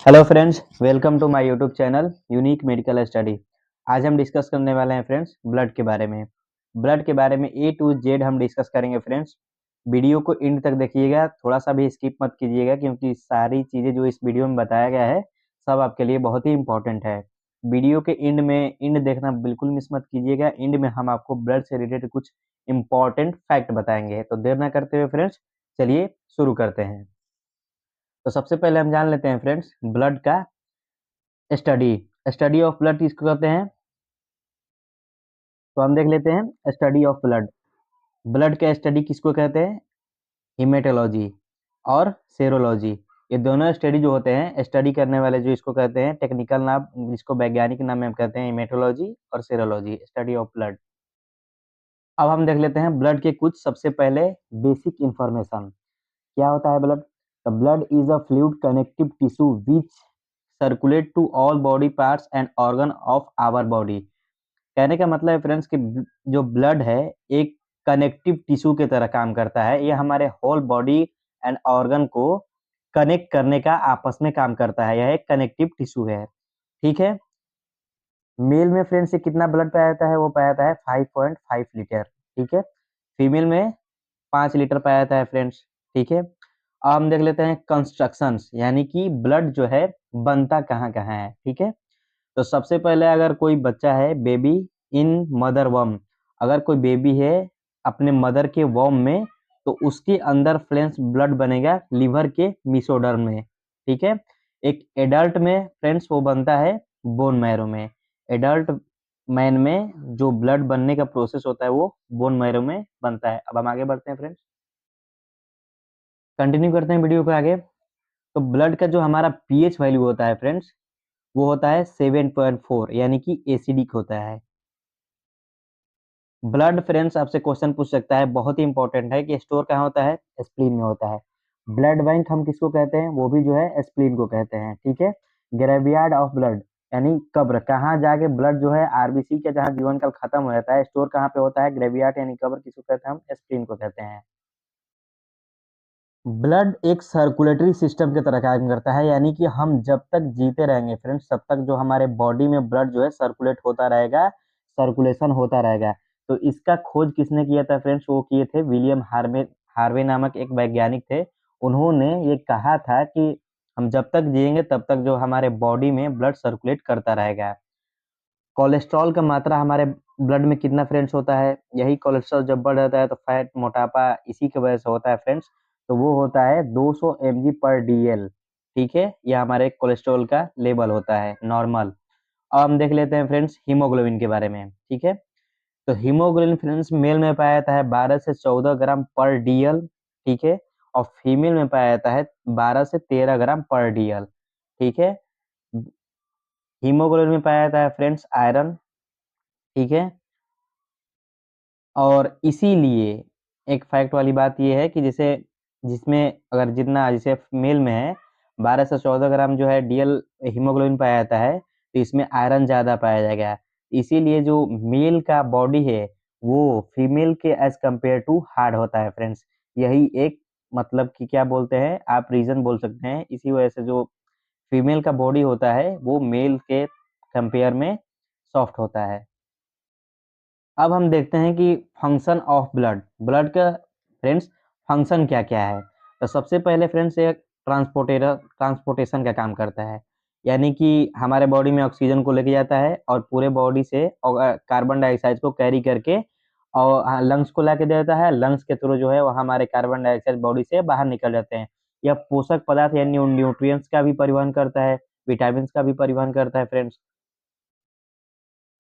Hello friends, welcome to my YouTube channel unique medical study. आज हम discuss करने वाले हैं फ्रेंड्स ब्लड के बारे में। ब्लड के बारे में ए टू जेड हम डिस्कस करेंगे फ्रेंड्स। वीडियो को एंड तक देखिएगा, थोड़ा सा भी स्किप मत कीजिएगा क्योंकि सारी चीज़ें जो इस वीडियो में बताया गया है सब आपके लिए बहुत ही इंपॉर्टेंट है। वीडियो के एंड देखना बिल्कुल मिस मत कीजिएगा। एंड में हम आपको ब्लड से रिलेटेड कुछ इंपॉर्टेंट फैक्ट बताएंगे। तो देर ना करते हुए फ्रेंड्स चलिए शुरू करते हैं। तो सबसे पहले हम जान लेते हैं फ्रेंड्स ब्लड का स्टडी। स्टडी ऑफ ब्लड किसको कहते हैं? तो हम देख लेते हैं स्टडी ऑफ ब्लड। ब्लड का स्टडी किसको कहते हैं? हिमेटोलॉजी और सेरोलॉजी। ये दोनों स्टडी जो होते हैं, स्टडी करने वाले जो इसको कहते हैं, टेक्निकल नाम जिसको वैज्ञानिक नाम में हम कहते हैं हिमेटोलॉजी और सेरोलॉजी, स्टडी ऑफ ब्लड। अब हम देख लेते हैं ब्लड के कुछ सबसे पहले बेसिक इंफॉर्मेशन। क्या होता है blood? The blood is a fluid connective tissue which circulate to all body parts and organ of our body. कहने का मतलब है फ्रेंड्स कि जो ब्लड है एक कनेक्टिव टिश्यू की तरह काम करता है। ये हमारे होल बॉडी एंड ऑर्गन को कनेक्ट करने का आपस में काम करता है। यह एक कनेक्टिव टिश्यू है। ठीक है। मेल में फ्रेंड्स से कितना ब्लड पाया जाता है? वो पाया जाता है 5.5 लीटर। ठीक है। फीमेल में 5 लीटर पाया जाता है फ्रेंड्स। ठीक है। अब हम देख लेते हैं कंस्ट्रक्शंस, यानी कि ब्लड जो है बनता कहाँ कहाँ है। ठीक है। तो सबसे पहले अगर कोई बच्चा है, बेबी इन मदर वॉम, अगर कोई बेबी है अपने मदर के वॉम में, तो उसके अंदर फ्रेंड्स ब्लड बनेगा लिवर के मिसोडर्म में। ठीक है। एक एडल्ट में फ्रेंड्स वो बनता है बोन मैरो में। एडल्ट मैन में जो ब्लड बनने का प्रोसेस होता है वो बोन मैरो में बनता है। अब हम आगे बढ़ते हैं फ्रेंड्स, कंटिन्यू करते हैं वीडियो को आगे। तो ब्लड का जो हमारा पीएच वैल्यू होता है फ्रेंड्स, वो होता है 7.4, यानी कि एसिडिक होता है। ब्लड फ्रेंड्स आपसे क्वेश्चन पूछ सकता है, बहुत ही इंपॉर्टेंट है, कि स्टोर कहाँ होता है? स्प्लीन में होता है। ब्लड बैंक हम किसको कहते हैं? वो भी जो है स्प्लीन को कहते हैं। ठीक है। ग्रेवयार्ड ऑफ ब्लड, यानी कब्र, कहाँ जाके ब्लड जो है आरबीसी का जहाँ जीवन काल खत्म हो जाता है, स्टोर कहाँ पे होता है? ग्रेवयार्ड यानी कब्र किसको कहते हैं? हम स्प्लीन को कहते हैं। ब्लड एक सर्कुलेटरी सिस्टम की तरह काम करता है, यानी कि हम जब तक जीते रहेंगे फ्रेंड्स तब तक जो हमारे बॉडी में ब्लड जो है सर्कुलेट होता रहेगा, सर्कुलेशन होता रहेगा। तो इसका खोज किसने किया था फ्रेंड्स? वो किए थे विलियम हार्वे नामक एक वैज्ञानिक थे। उन्होंने ये कहा था कि हम जब तक जिएंगे तब तक जो हमारे बॉडी में ब्लड सर्कुलेट करता रहेगा। कोलेस्ट्रॉल का मात्रा हमारे ब्लड में कितना फ्रेंड्स होता है? यही कोलेस्ट्रॉल जब बढ़ जाता है तो फैट, मोटापा इसी की वजह से होता है फ्रेंड्स। तो वो होता है 200 mg पर डीएल। ठीक है। ये हमारे कोलेस्ट्रॉल का लेवल होता है नॉर्मल। अब हम देख लेते हैं फ्रेंड्स हीमोग्लोबिन के बारे में। ठीक है। तो हीमोग्लोबिन फ्रेंड्स मेल में पाया जाता है 12 से 14 ग्राम पर डीएल। ठीक है। और फीमेल में पाया जाता है 12 से 13 ग्राम पर डीएल। ठीक है। हीमोग्लोबिन में पाया जाता है फ्रेंड्स आयरन। ठीक है। और इसीलिए एक फैक्ट वाली बात ये है कि जैसे जिसमें अगर जितना जैसे मेल में है 12 से 14 ग्राम जो है डीएल हीमोग्लोबिन पाया जाता है, तो इसमें आयरन ज़्यादा पाया जाएगा। इसीलिए जो मेल का बॉडी है वो फीमेल के एज कम्पेयर टू हार्ड होता है फ्रेंड्स। यही एक मतलब कि क्या बोलते हैं आप, रीज़न बोल सकते हैं। इसी वजह से जो फीमेल का बॉडी होता है वो मेल के कंपेयर में सॉफ्ट होता है। अब हम देखते हैं कि फंक्शन ऑफ ब्लड, ब्लड का फ्रेंड्स फंक्शन क्या क्या है। तो सबसे पहले फ्रेंड्स ये ट्रांसपोर्टेशन का काम करता है, यानी कि हमारे बॉडी में ऑक्सीजन को लेके जाता है और पूरे बॉडी से कार्बन डाइऑक्साइड को कैरी करके और लंग्स को लाके दे देता है। लंग्स के थ्रू जो है वो हमारे कार्बन डाइऑक्साइड बॉडी से बाहर निकल जाते हैं। यह पोषक पदार्थ यानी न्यूट्रिएंट्स का भी परिवहन करता है, विटामिन का भी परिवहन करता है फ्रेंड्स।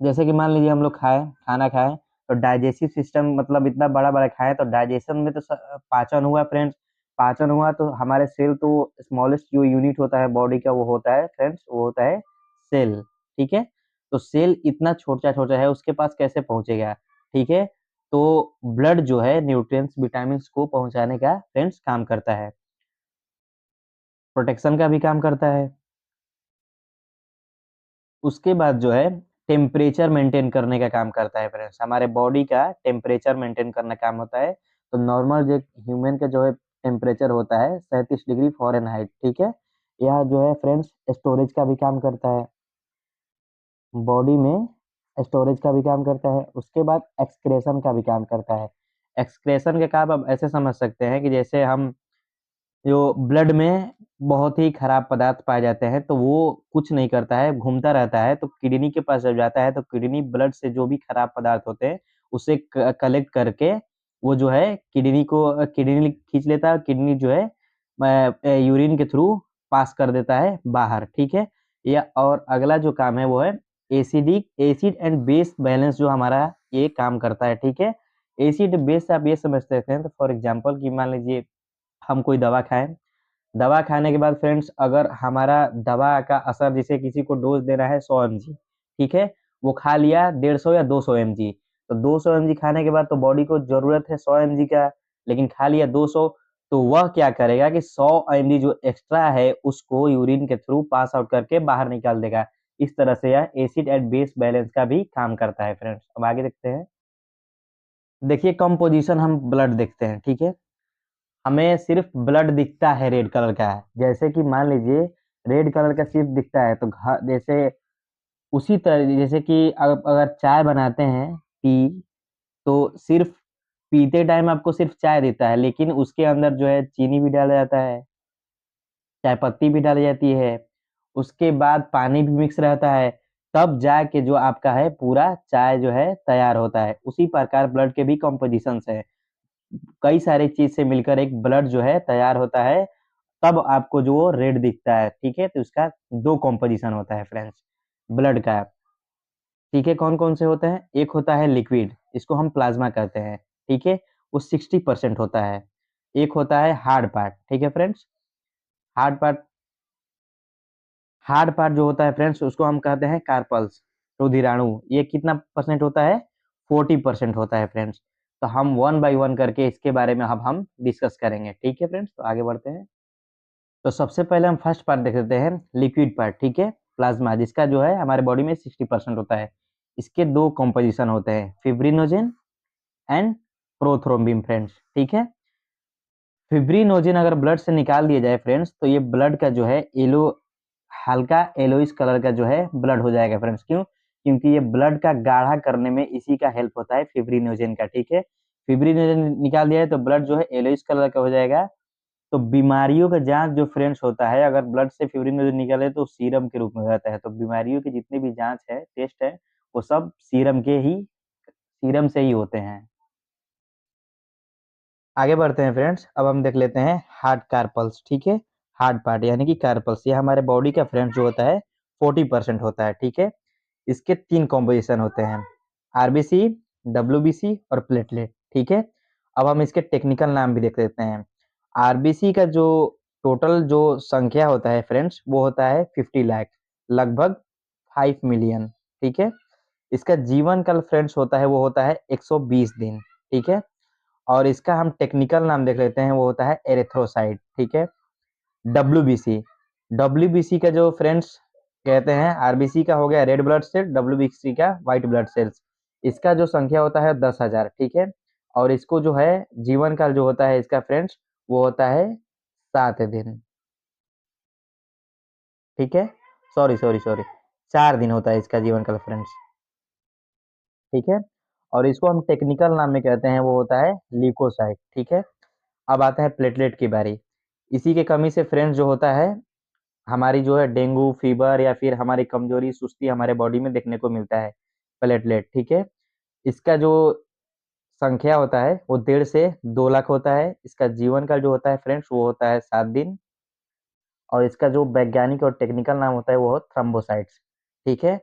जैसे कि मान लीजिए हम लोग खाना खाएँ, तो डाइजेस्टिव सिस्टम मतलब इतना बड़ा-बड़ा खाएँ तो डाइजेशन में तो पाचन हुआ फ्रेंड्स, पाचन हुआ तो हमारे सेल तो स्मॉलेस्ट जो यूनिट होता है बॉडी का वो होता है फ्रेंड्स, वो होता है सेल। ठीक है? तो सेल इतना छोटा-छोटा है, उसके पास कैसे पहुँचेगा? ठीक है? तो ब्लड जो है न्यूट्रिएंट्स, विटामिन्स को पहुँचाने का फ्रेंड्स काम करता है। प्रोटेक्शन का भी काम करता है। उसके बाद जो है टेम्परेचर मेंटेन करने का काम करता है फ्रेंड्स। हमारे बॉडी का टेम्परेचर मेंटेन करना काम होता है। तो नॉर्मल जो ह्यूमन का जो है टेम्परेचर होता है 37 डिग्री फ़ारेनहाइट। ठीक है। यह जो है फ्रेंड्स स्टोरेज का भी काम करता है, बॉडी में स्टोरेज का भी काम करता है। उसके बाद एक्सक्रेशन का भी काम करता है। एक्सक्रेशन के काम आप ऐसे समझ सकते हैं कि जैसे हम जो ब्लड में बहुत ही खराब पदार्थ पाए जाते हैं तो वो कुछ नहीं करता है, घूमता रहता है, तो किडनी के पास जब जाता है तो किडनी ब्लड से जो भी खराब पदार्थ होते हैं उसे कलेक्ट करके वो जो है किडनी को किडनी खींच लेता है, किडनी जो है यूरिन के थ्रू पास कर देता है बाहर, ठीक है। या और अगला जो काम है वो है एसिड एंड बेस बैलेंस, जो हमारा ये काम करता है, ठीक है। एसिड बेस से आप ये समझ सकते हैं, तो फॉर एग्जाम्पल कि मान लीजिए हम कोई दवा खाएं, दवा खाने के बाद फ्रेंड्स अगर हमारा दवा का असर, जैसे किसी को डोज देना है 100 mg, ठीक है, वो खा लिया 150 या 200 mg, तो 200 mg खाने के बाद तो बॉडी को जरूरत है 100 mg का, लेकिन खा लिया 200, तो वह क्या करेगा कि 100 mg जो एक्स्ट्रा है उसको यूरिन के थ्रू पास आउट करके बाहर निकाल देगा। इस तरह से यह एसिड एंड बेस बैलेंस का भी काम करता है फ्रेंड्स। अब आगे देखते हैं। देखिए कंपोजिशन हम ब्लड देखते हैं, ठीक है। हमें सिर्फ ब्लड दिखता है रेड कलर का, जैसे कि मान लीजिए रेड कलर का सिर्फ दिखता है, तो जैसे उसी तरह जैसे कि अगर चाय बनाते हैं टी, तो सिर्फ पीते टाइम आपको सिर्फ चाय देता है, लेकिन उसके अंदर जो है चीनी भी डाला जाता है, चाय पत्ती भी डाली जाती है, उसके बाद पानी भी मिक्स रहता है, तब जाके जो आपका है पूरा चाय जो है तैयार होता है। उसी प्रकार ब्लड के भी कॉम्पोजिशंस है, कई सारी चीज से मिलकर एक ब्लड जो है तैयार होता है, तब आपको जो रेड दिखता है, ठीक है। तो उसका दो कॉम्पोजिशन होता है फ्रेंड्स ब्लड का, ठीक है। कौन कौन से होते हैं? एक होता है लिक्विड, इसको हम प्लाज्मा कहते हैं, ठीक है, वो 60% होता है। एक होता है हार्ड पार्ट, ठीक है friends. Hard part, hard part जो होता है फ्रेंड्स उसको हम कहते हैं कार्पल्स, रुधिराणु। ये कितना परसेंट होता है? 40% होता है फ्रेंड्स। तो हम वन बाय वन करके इसके बारे में अब हम डिस्कस करेंगे, ठीक है फ्रेंड्स। तो आगे बढ़ते हैं। तो सबसे पहले हम फर्स्ट पार्ट देख लेते हैं, लिक्विड पार्ट, ठीक है, प्लाज्मा, जिसका जो है हमारे बॉडी में 60% होता है। इसके दो कंपोजिशन होते हैं, फिब्रिनोजेन एंड प्रोथ्रोम्बिन फ्रेंड्स, ठीक है। फिब्रिनोजेन अगर ब्लड से निकाल दिया जाए फ्रेंड्स, तो ये ब्लड का जो है येलो, हल्का येलोइश कलर का जो है ब्लड हो जाएगा फ्रेंड्स। क्यों? क्योंकि ये ब्लड का गाढ़ा करने में इसी का हेल्प होता है, फिब्रिनोजेन का, ठीक है। फिब्रिनोजेन निकाल दिया है तो ब्लड जो है येलोइश कलर का हो जाएगा। तो बीमारियों का जांच जो फ्रेंड्स होता है, अगर ब्लड से फिब्रिनोजेन निकले तो सीरम के रूप में हो जाता है। तो बीमारियों की जितनी भी जांच है, टेस्ट है, वो सब सीरम से ही होते हैं। आगे बढ़ते हैं फ्रेंड्स। अब हम देख लेते हैं हार्ट कार्पल्स, ठीक है। हार्ट पार्ट यानी कि कार्पल्स, ये हमारे बॉडी का फ्रेंड्स जो होता है 40% होता है, ठीक है। इसके तीन कॉम्पोजिशन होते हैं, आरबीसी, डब्ल्यूबीसी और प्लेटलेट, ठीक है। अब हम इसके टेक्निकल नाम भी देख लेते हैं। आरबीसी का जो टोटल जो संख्या होता है फ्रेंड्स वो होता है 50 लाख, लगभग 5 मिलियन, ठीक है। इसका जीवन काल फ्रेंड्स होता है वो होता है 120 दिन, ठीक है। और इसका हम टेक्निकल नाम देख लेते हैं, वो होता है एरिथ्रोसाइट, ठीक है। डब्ल्यूबीसी, डब्ल्यूबीसी का जो फ्रेंड्स कहते हैं, आरबीसी का हो गया रेड ब्लड सेल, डब्ल्यूबीसी का व्हाइट ब्लड सेल्स। इसका जो संख्या होता है 10,000, ठीक है। और इसको जो है जीवन काल जो होता है इसका फ्रेंड्स वो होता है 7 दिन, ठीक है। सॉरी सॉरी सॉरी, 4 दिन होता है इसका जीवन काल फ्रेंड्स, ठीक है। और इसको हम टेक्निकल नाम में कहते हैं, वो होता है ल्यूकोसाइट, ठीक है। अब आता है प्लेटलेट की बारी। इसी के कमी से फ्रेंड्स जो होता है हमारी जो है डेंगू फीवर या फिर हमारी कमजोरी सुस्ती हमारे बॉडी में देखने को मिलता है, प्लेटलेट, ठीक है। इसका जो संख्या होता है वो 1.5 से 2 लाख होता है। इसका जीवन काल जो होता है फ्रेंड्स वो होता है 7 दिन। और इसका जो वैज्ञानिक और टेक्निकल नाम होता है वो थ्रोम्बोसाइट्स, ठीक है।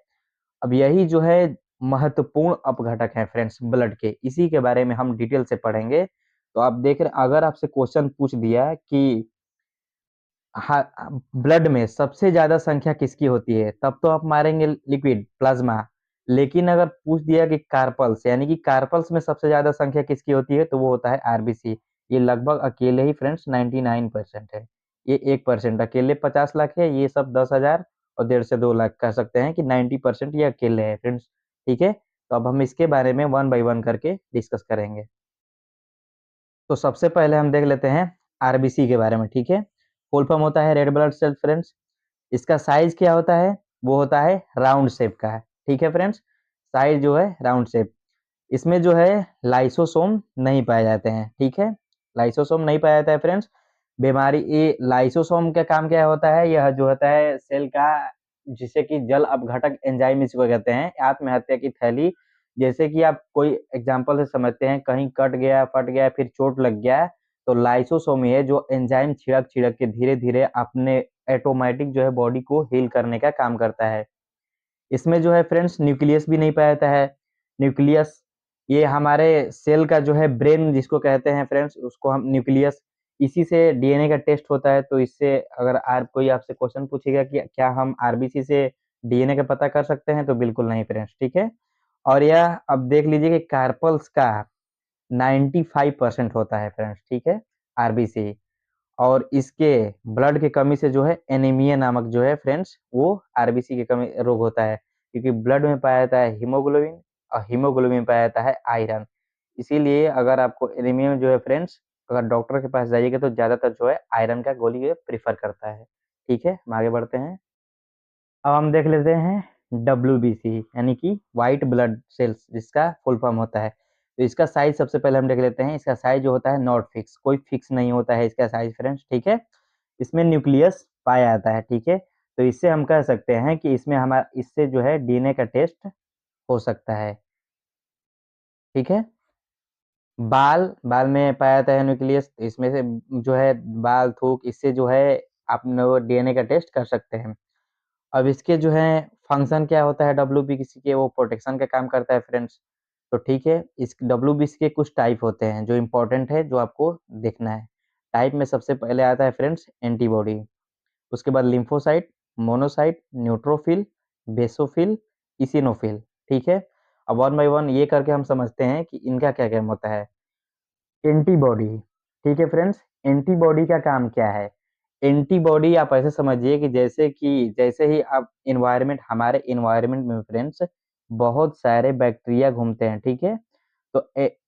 अब यही जो है महत्वपूर्ण अपघटक है फ्रेंड्स ब्लड के, इसी के बारे में हम डिटेल से पढ़ेंगे। तो आप देख रहे, अगर आपसे क्वेश्चन पूछ दिया कि ब्लड में सबसे ज्यादा संख्या किसकी होती है, तब तो आप मारेंगे लिक्विड प्लाज्मा। लेकिन अगर पूछ दिया कि कार्पल्स यानी कि कार्पल्स में सबसे ज्यादा संख्या किसकी होती है, तो वो होता है आरबीसी। ये लगभग अकेले ही फ्रेंड्स 99% है। ये 1% अकेले 50 लाख है, ये सब 10,000 और 1.5 से 2 लाख कह सकते हैं कि 90% ये अकेले है फ्रेंड्स, ठीक है। तो अब हम इसके बारे में वन बाय वन करके डिस्कस करेंगे। तो सबसे पहले हम देख लेते हैं आरबीसी के बारे में, ठीक है। फुल फॉर्म होता है रेड ब्लड सेल फ्रेंड्स। इसका साइज क्या होता है, वो होता है राउंड शेप का है, ठीक है फ्रेंड्स, साइज जो है राउंड शेप। इसमें जो है लाइसोसोम नहीं पाए जाते हैं, ठीक है, लाइसोसोम नहीं पाया जाता है फ्रेंड्स। बीमारी ये लाइसोसोम का काम क्या होता है, यह जो होता है सेल का, जिसे कि जल अपघटक एंजाइम इसको कहते हैं, आत्महत्या की थैली। जैसे कि आप कोई एग्जांपल से समझते हैं, कहीं कट गया, फट गया, फिर चोट लग गया, तो लाइसोसोम ही है जो एंजाइम छिड़क छिड़क के धीरे धीरे अपने ऑटोमेटिक जो है बॉडी को हील करने का काम करता है। इसमें जो है फ्रेंड्स न्यूक्लियस भी नहीं पाया जाता है। न्यूक्लियस ये हमारे सेल का जो है ब्रेन जिसको कहते हैं फ्रेंड्स, उसको हम न्यूक्लियस, इसी से डीएनए का टेस्ट होता है। तो इससे अगर कोई आपसे क्वेश्चन पूछेगा कि क्या हम आरबीसी से डीएनए का पता कर सकते हैं, तो बिल्कुल नहीं फ्रेंड्स, ठीक है। और यह अब देख लीजिए कि कार्पल्स का 95% होता है फ्रेंड्स, ठीक है, आरबीसी। और इसके ब्लड की कमी से जो है एनीमिया नामक जो है फ्रेंड्स, वो आरबीसी की कमी रोग होता है, क्योंकि ब्लड में पाया जाता है हीमोग्लोबिन, और हीमोग्लोबिन में पाया जाता है आयरन। इसीलिए अगर आपको एनीमिया में जो है फ्रेंड्स, अगर डॉक्टर के पास जाइएगा तो ज्यादातर जो है आयरन का गोली प्रीफर करता है, ठीक है। हम आगे बढ़ते हैं। अब हम देख लेते हैं WBC यानी कि व्हाइट ब्लड सेल्स, जिसका फुल फॉर्म होता है। तो इसका साइज सबसे पहले हम देख लेते हैं। इसका साइज जो होता है नॉट फिक्स, कोई फिक्स नहीं होता है इसका साइज फ्रेंड्स, ठीक है। इसमें न्यूक्लियस पाया जाता है, ठीक है। तो इससे हम कह सकते हैं कि इसमें हमारा, इससे जो है डीएनए का टेस्ट हो सकता है, ठीक है। बाल बाल में पाया जाता है न्यूक्लियस, इसमें से जो है बाल, थूक, इससे जो है आप डीएनए का टेस्ट कर सकते हैं। अब इसके जो है फंक्शन क्या होता है WBC के, वो प्रोटेक्शन का काम करता है फ्रेंड्स। तो ठीक है, इस WBC के कुछ टाइप होते हैं जो इम्पोर्टेंट है, जो आपको देखना है। टाइप में सबसे पहले आता है फ्रेंड्स एंटीबॉडी, उसके बाद lymphocyte, monocyte, neutrophil, basophil, eosinophil, ठीक है। अब वन बाय वन ये करके हम समझते हैं कि इनका क्या काम होता है। एंटीबॉडी, ठीक है फ्रेंड्स, एंटीबॉडी का काम क्या है। एंटीबॉडी आप ऐसे समझिए कि जैसे ही आप इन्वायरमेंट, हमारे इन्वायरमेंट में फ्रेंड्स बहुत सारे बैक्टीरिया घूमते हैं, ठीक है। तो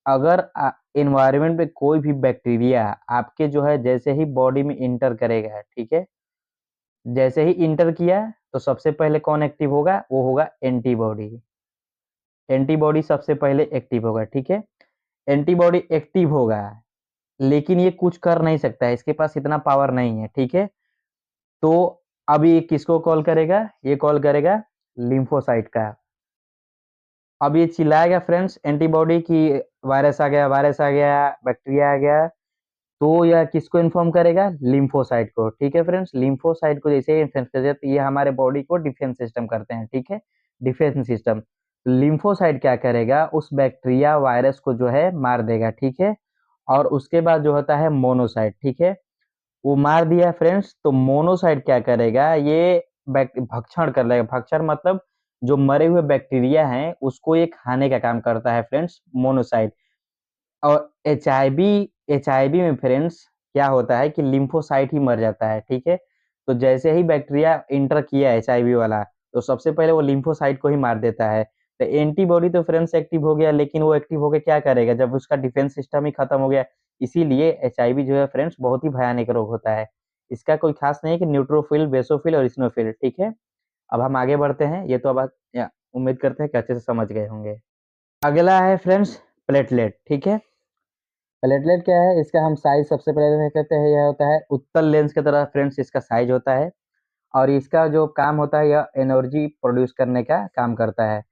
अगर इन्वायरमेंट में कोई भी बैक्टीरिया आपके जो है जैसे ही बॉडी में इंटर करेगा, ठीक है, जैसे ही इंटर किया, तो सबसे पहले कौन एक्टिव होगा, वो होगा एंटीबॉडी। एंटीबॉडी सबसे पहले एक्टिव होगा, ठीक है। एंटीबॉडी एक्टिव होगा, लेकिन ये कुछ कर नहीं सकता है, इसके पास इतना पावर नहीं है, ठीक है। तो अब ये किसको कॉल करेगा, ये कॉल करेगा लिम्फोसाइट का। अब ये चिल्लाएगा फ्रेंड्स एंटीबॉडी की, वायरस आ गया, वायरस आ गया, बैक्टीरिया आ गया, तो यह किसको इन्फॉर्म करेगा, लिम्फोसाइट को, ठीक है फ्रेंड्स। लिम्फोसाइट को जैसे इन्फेक्ट कर जाते, ये हमारे बॉडी को डिफेंस सिस्टम करते हैं, ठीक है, डिफेंस सिस्टम। लिम्फोसाइट क्या करेगा, उस बैक्टीरिया वायरस को जो है मार देगा, ठीक है। और उसके बाद जो होता है मोनोसाइट, ठीक है, वो मार दिया फ्रेंड्स, तो मोनोसाइट क्या करेगा, ये भक्षण कर लेगा। भक्षण मतलब जो मरे हुए बैक्टीरिया हैं उसको ये खाने का काम करता है फ्रेंड्स, मोनोसाइट। और एचआईवी में फ्रेंड्स क्या होता है कि लिम्फोसाइट ही मर जाता है, ठीक है। तो जैसे ही बैक्टीरिया इंटर किया एचआईवी वाला, तो सबसे पहले वो लिम्फोसाइट को ही मार देता है। तो एंटीबॉडी तो फ्रेंड्स एक्टिव हो गया, लेकिन वो एक्टिव होकर क्या करेगा जब उसका डिफेंस सिस्टम ही खत्म हो गया। इसीलिए एचआईवी जो है फ्रेंड्स बहुत ही भयानक रोग होता है। इसका कोई खास नहीं है कि न्यूट्रोफिल, बेसोफिल और इसिनोफिल, ठीक है। अब हम आगे बढ़ते हैं, ये तो अब उम्मीद करते हैं कि अच्छे से समझ गए होंगे। अगला है फ्रेंड्स प्लेटलेट, ठीक है। प्लेटलेट क्या है, इसका हम साइज सबसे पहले देख लेते हैं। यह होता है उत्तल लेंस की तरह फ्रेंड्स इसका साइज होता है, और इसका जो काम होता है, यह एनर्जी प्रोड्यूस करने का काम करता है।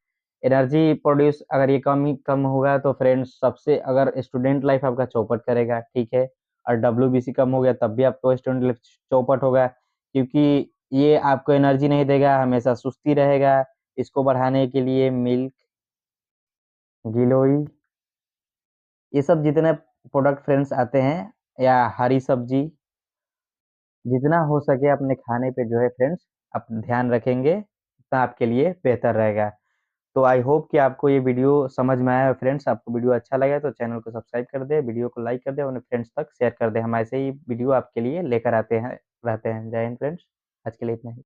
एनर्जी प्रोड्यूस अगर ये कम होगा तो फ्रेंड्स, सबसे अगर स्टूडेंट लाइफ आपका चौपट करेगा, ठीक है। और WBC कम हो गया तब भी आपको स्टूडेंट लाइफ चौपट होगा, क्योंकि ये आपको एनर्जी नहीं देगा, हमेशा सुस्ती रहेगा। इसको बढ़ाने के लिए मिल्क, गिलोई, ये सब जितने प्रोडक्ट फ्रेंड्स आते हैं, या हरी सब्जी, जितना हो सके अपने खाने पे जो है फ्रेंड्स आप ध्यान रखेंगे, उतना आपके लिए बेहतर रहेगा। तो आई होप कि आपको ये वीडियो समझ में आया है फ्रेंड्स। आपको वीडियो अच्छा लगा तो चैनल को सब्सक्राइब कर दे, वीडियो को लाइक कर दे, अपने फ्रेंड्स तक शेयर कर दे। हम ऐसे ही वीडियो आपके लिए लेकर आते हैं रहते हैं। जय हिंद फ्रेंड्स, आज के लिए इतना ही।